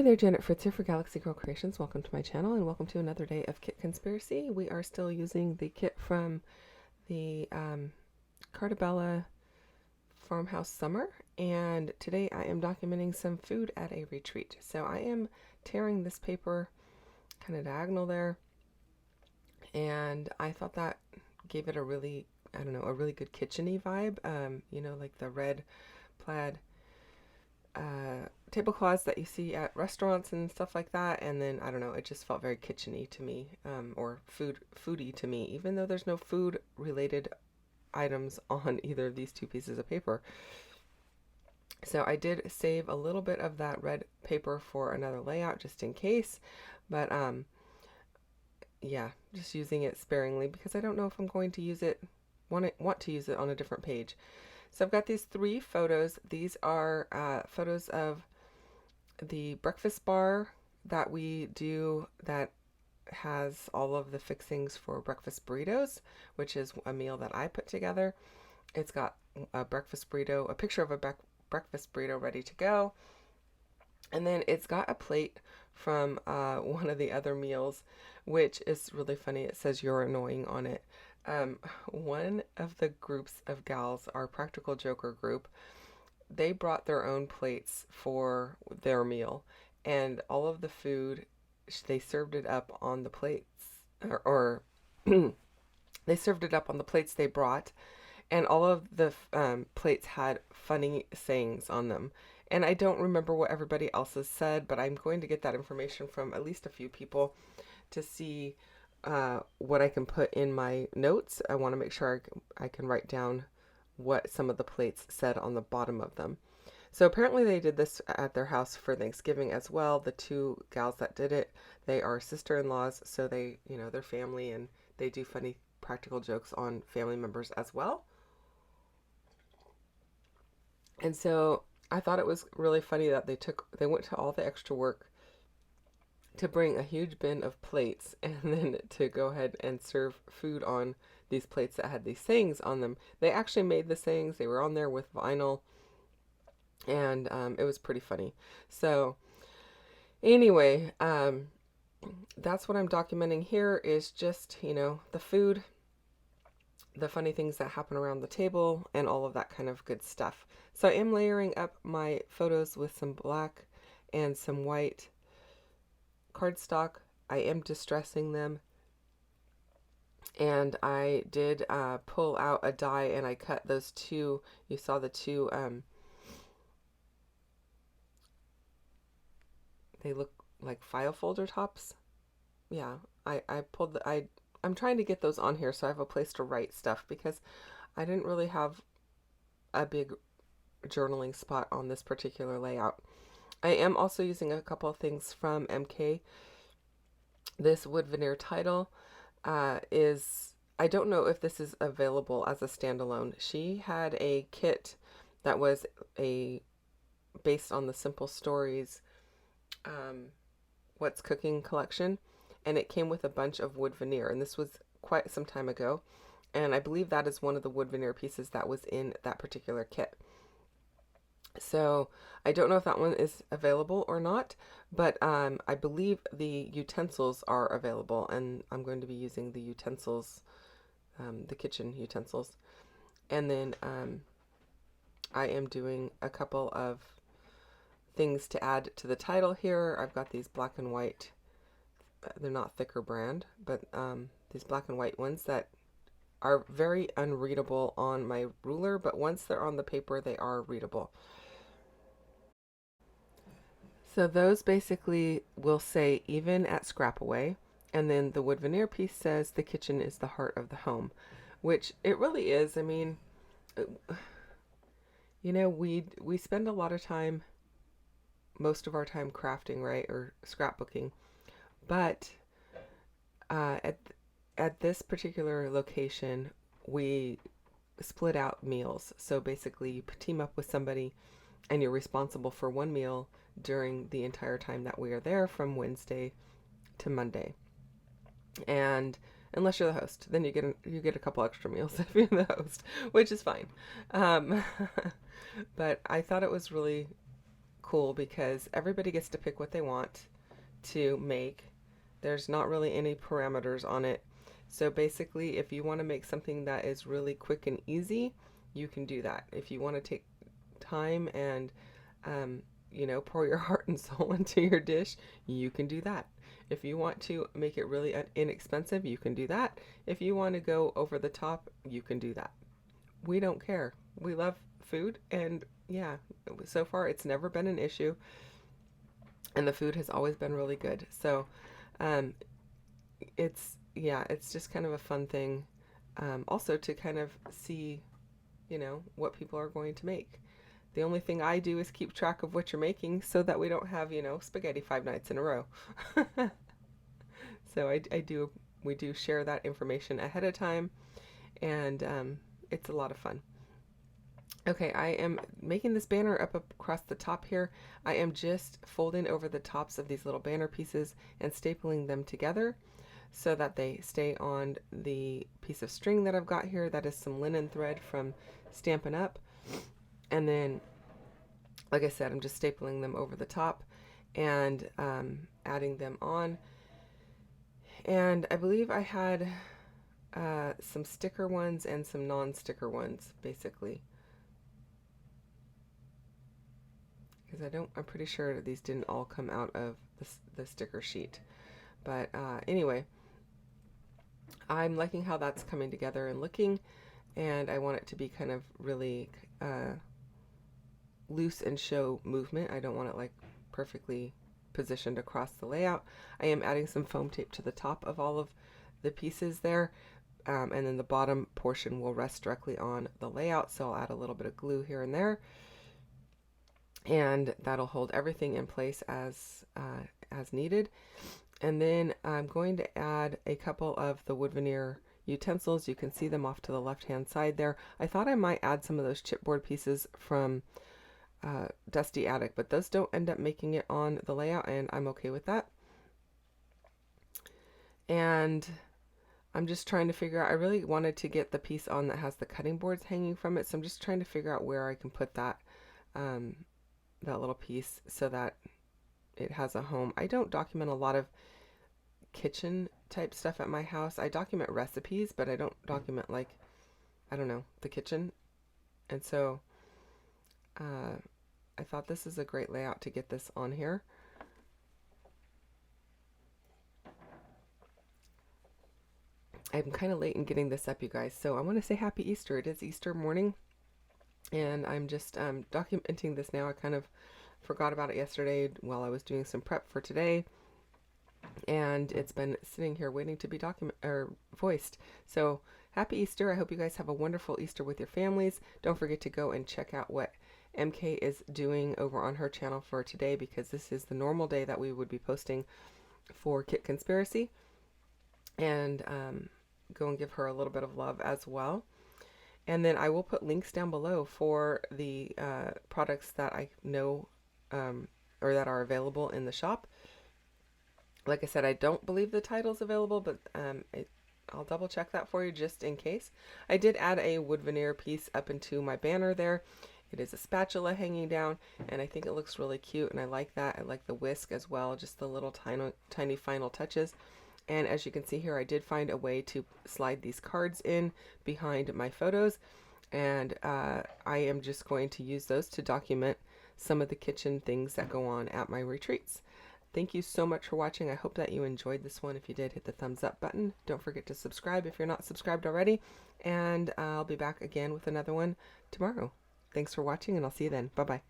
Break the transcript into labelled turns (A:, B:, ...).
A: there, Janet Fritz here for Galaxy Girl Creations. Welcome to my channel and welcome to another day of Kit Conspiracy. We are still using the kit from the Cartabella Farmhouse Summer, and today I am documenting some food at a retreat. So I am tearing this paper kind of diagonal there, and I thought that gave it a really, a really good kitchen-y vibe. Like the red plaid tablecloths that you see at restaurants and stuff like that. And then I don't know, it just felt very kitcheny to me, or foodie to me, even though there's no food related items on either of these two pieces of paper. So I did save a little bit of that red paper for another layout just in case, but yeah, just using it sparingly because I don't know if I'm going to use it, want to use it on a different page. So I've got these 3 photos. These are photos of the breakfast bar that we do that has all of the fixings for breakfast burritos, which is a meal that I put together. It's got a breakfast burrito, a picture of a breakfast burrito ready to go. And then it's got a plate from one of the other meals, which is really funny. It says "You're annoying" on it. One of the groups of gals, our Practical Joker group, they brought their own plates for their meal, and all of the food, they served it up on the plates, or they served it up on the plates they brought, and all of the plates had funny sayings on them. And I don't remember what everybody else has said, but I'm going to get that information from at least a few people to see what I can put in my notes. I want to make sure I can write down what some of the plates said on the bottom of them. So apparently they did this at their house for Thanksgiving as well. The 2 gals that did it, they are sister-in-laws, so they, they're family, and they do funny practical jokes on family members as well. And so I thought it was really funny that they went to all the extra work to bring a huge bin of plates and then to go ahead and serve food on these plates that had these sayings on them. They actually made the sayings. They were on there with vinyl, and it was pretty funny. So anyway, that's what I'm documenting here, is just, the food, the funny things that happen around the table, and all of that kind of good stuff. So I am layering up my photos with some black and some white cardstock. I am distressing them, and I did pull out a die, and I cut those 2. You saw the 2. They look like file folder tops. Yeah, I pulled the I'm trying to get those on here so I have a place to write stuff, because I didn't really have a big journaling spot on this particular layout. I am also using a couple of things from MK. This wood veneer title is, I don't know if this is available as a standalone. She had a kit that was based on the Simple Stories What's Cooking collection, and it came with a bunch of wood veneer, and this was quite some time ago, and I believe that is one of the wood veneer pieces that was in that particular kit. So I don't know if that one is available or not, but I believe the utensils are available, and I'm going to be using the utensils, the kitchen utensils. And then I am doing a couple of things to add to the title here. I've got these black and white, they're not thicker brand, but these black and white ones that are very unreadable on my ruler, but once they're on the paper, they are readable. So those basically will say "even at Scrapaway," and then the wood veneer piece says "the kitchen is the heart of the home," which it really is. I mean, we spend a lot of time, most of our time, crafting, right, or scrapbooking, but at this particular location, we split out meals. So basically, you team up with somebody, and you're responsible for one meal during the entire time that we are there, from Wednesday to Monday. And unless you're the host, then you get a couple extra meals if you're the host, which is fine. But I thought it was really cool because everybody gets to pick what they want to make. There's not really any parameters on it. So basically, if you want to make something that is really quick and easy, you can do that. If you want to take time and, pour your heart and soul into your dish, you can do that. If you want to make it really inexpensive, you can do that. If you want to go over the top, you can do that. We don't care. We love food, and yeah, so far it's never been an issue, and the food has always been really good. So um, it's just kind of a fun thing, also to kind of see, what people are going to make. The only thing I do is keep track of what you're making so that we don't have, spaghetti 5 nights in a row. So we do share that information ahead of time, and it's a lot of fun. Okay, I am making this banner up across the top here. I am just folding over the tops of these little banner pieces and stapling them together so that they stay on the piece of string that I've got here. That is some linen thread from Stampin' Up. And then, like I said, I'm just stapling them over the top and adding them on. And I believe I had some sticker ones and some non-sticker ones, basically. Because I'm pretty sure these didn't all come out of the sticker sheet. But anyway, I'm liking how that's coming together and looking, and I want it to be kind of really loose and show movement. I don't want it like perfectly positioned across the layout. I am adding some foam tape to the top of all of the pieces there, and then the bottom portion will rest directly on the layout, so I'll add a little bit of glue here and there, and that'll hold everything in place as needed. And then I'm going to add a couple of the wood veneer utensils. You can see them off to the left hand side there. I thought I might add some of those chipboard pieces from Dusty Attic, but those don't end up making it on the layout, and I'm okay with that. And I'm just trying to figure out, I really wanted to get the piece on that has the cutting boards hanging from it, so I'm just trying to figure out where I can put that that little piece so that it has a home. I don't document a lot of kitchen type stuff at my house. I document recipes, but I don't document, like, I don't know, the kitchen. And so I thought this is a great layout to get this on here. I'm kind of late in getting this up, you guys, so I want to say happy Easter. It is Easter morning, and I'm just documenting this now. I kind of forgot about it yesterday while I was doing some prep for today, and it's been sitting here waiting to be voiced. So happy Easter. I hope you guys have a wonderful Easter with your families. Don't forget to go and check out what MK is doing over on her channel for today, because this is the normal day that we would be posting for Kit Conspiracy, and go and give her a little bit of love as well. And then I will put links down below for the products that I know or that are available in the shop. Like I said, I don't believe the title's available, but I'll double check that for you just in case. I did add a wood veneer piece up into my banner there. It is a spatula hanging down, and I think it looks really cute, and I like that. I like the whisk as well, just the little tiny final touches. And as you can see here, I did find a way to slide these cards in behind my photos, and I am just going to use those to document some of the kitchen things that go on at my retreats. Thank you so much for watching. I hope that you enjoyed this one. If you did, hit the thumbs up button. Don't forget to subscribe if you're not subscribed already, and I'll be back again with another one tomorrow. Thanks for watching, and I'll see you then. Bye-bye.